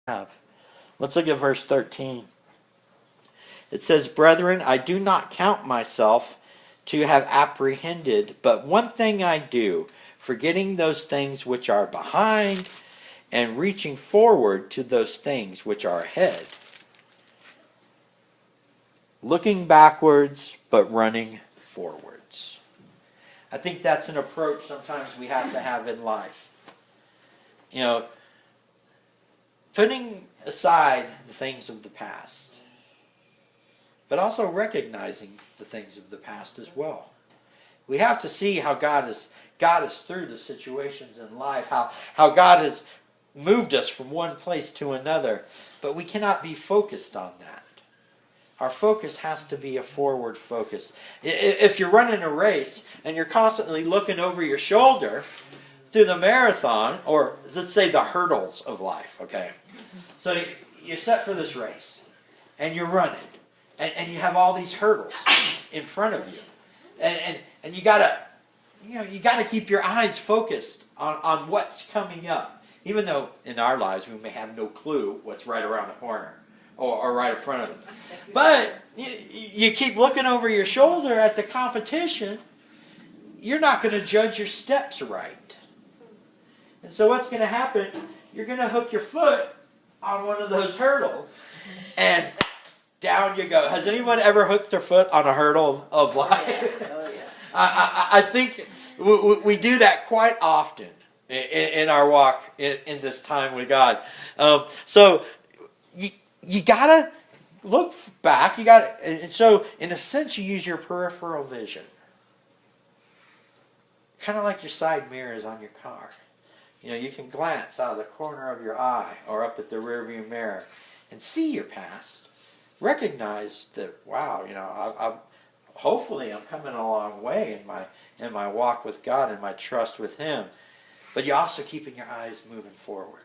have. Let's look at verse 13. It says, "Brethren, I do not count myself to have apprehended, but one thing I do, forgetting those things which are behind, and reaching forward to those things which are ahead." Looking backwards, but running forwards. I think that's an approach sometimes we have to have in life. You know, putting aside the things of the past, but also recognizing the things of the past as well. We have to see how God has got us through the situations in life, how God has moved us from one place to another, but we cannot be focused on that. Our focus has to be a forward focus. If you're running a race and you're constantly looking over your shoulder through the marathon, or let's say the hurdles of life, okay? So you're set for this race, and you're running, and you have all these hurdles in front of you, and you gotta keep your eyes focused on what's coming up, even though in our lives we may have no clue what's right around the corner or right in front of us. But you keep looking over your shoulder at the competition, you're not going to judge your steps right. And so what's going to happen, you're going to hook your foot on one of those hurdles, and down you go. Has anyone ever hooked their foot on a hurdle of life? Oh, yeah. I think we do that quite often in our walk in this time with God. So you gotta look back. And so in a sense, you use your peripheral vision, kind of like your side mirrors on your car. You know, you can glance out of the corner of your eye or up at the rearview mirror and see your past. Recognize that, wow, you know, hopefully I'm coming a long way in my walk with God and my trust with Him. But you're also keeping your eyes moving forward.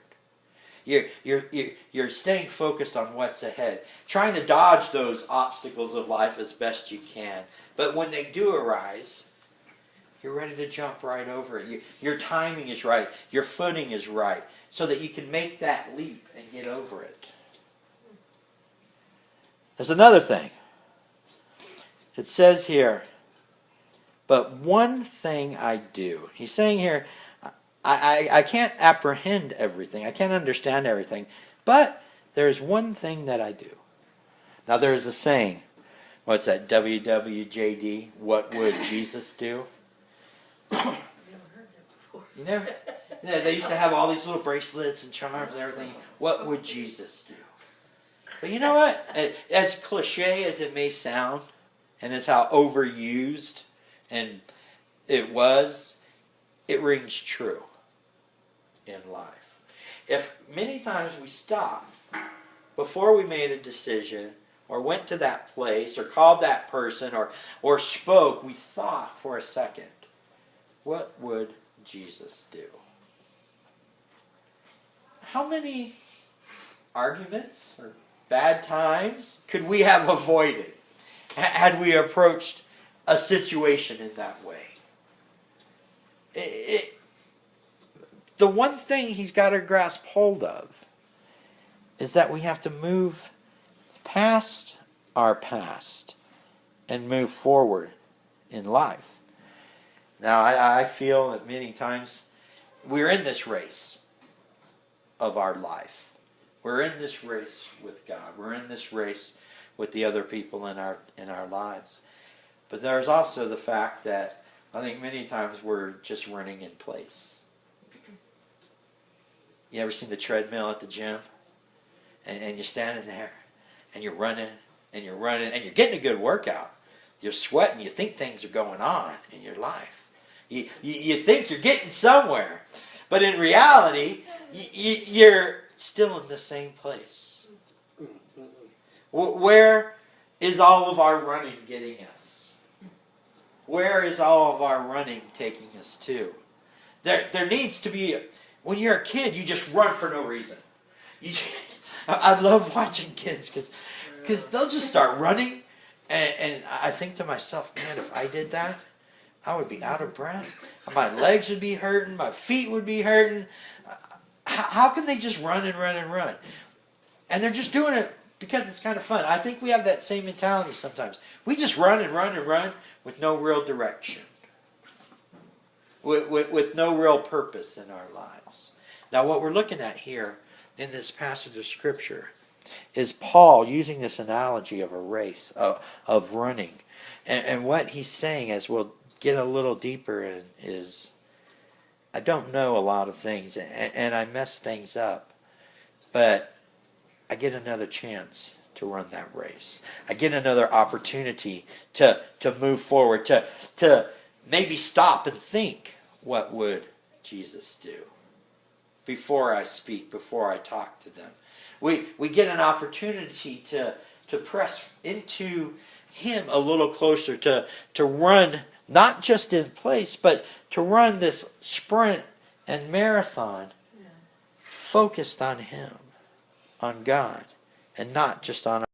You're staying focused on what's ahead, trying to dodge those obstacles of life as best you can. But when they do arise, you're ready to jump right over it. Your timing is right. Your footing is right, so that you can make that leap and get over it. There's another thing. It says here, "But one thing I do." He's saying here, I can't apprehend everything. I can't understand everything. But there's one thing that I do. Now there's a saying. What's that? WWJD. What would Jesus do? You never? Yeah, they used to have all these little bracelets and charms and everything. What would Jesus do? But you know what? As cliche as it may sound, and as how overused and it rings true in life. If many times we stopped before we made a decision, or went to that place, or called that person, or spoke, we thought for a second, what would Jesus do? How many arguments or bad times could we have avoided had we approached a situation in that way? The one thing he's got to grasp hold of is that we have to move past our past and move forward in life. Now, I feel that many times we're in this race of our life. We're in this race with God. We're in this race with the other people in our lives. But there's also the fact that I think many times we're just running in place. You ever seen the treadmill at the gym? And you're standing there, and you're running, and you're running, and you're getting a good workout. You're sweating. You think things are going on in your life. You think you're getting somewhere. But in reality, you're still in the same place. Where is all of our running getting us? Where is all of our running taking us to? There needs to be... When you're a kid, you just run for no reason. I love watching kids because they'll just start running, and I think to myself, man, if I did that, I would be out of breath. My legs would be hurting. My feet would be hurting. How can they just run and run and run? And they're just doing it because it's kind of fun. I think we have that same mentality sometimes. We just run and run and run with no real direction. With no real purpose in our lives. Now what we're looking at here in this passage of Scripture is Paul using this analogy of a race, of running. And what he's saying, as we'll get a little deeper in, is I don't know a lot of things and I mess things up, but I get another chance to run that race. I get another opportunity to move forward, to maybe stop and think, what would Jesus do? Before I speak, before I talk to them. We get an opportunity to press into Him a little closer, to run not just in place, but to run this sprint and marathon focused on Him, on God, and not just on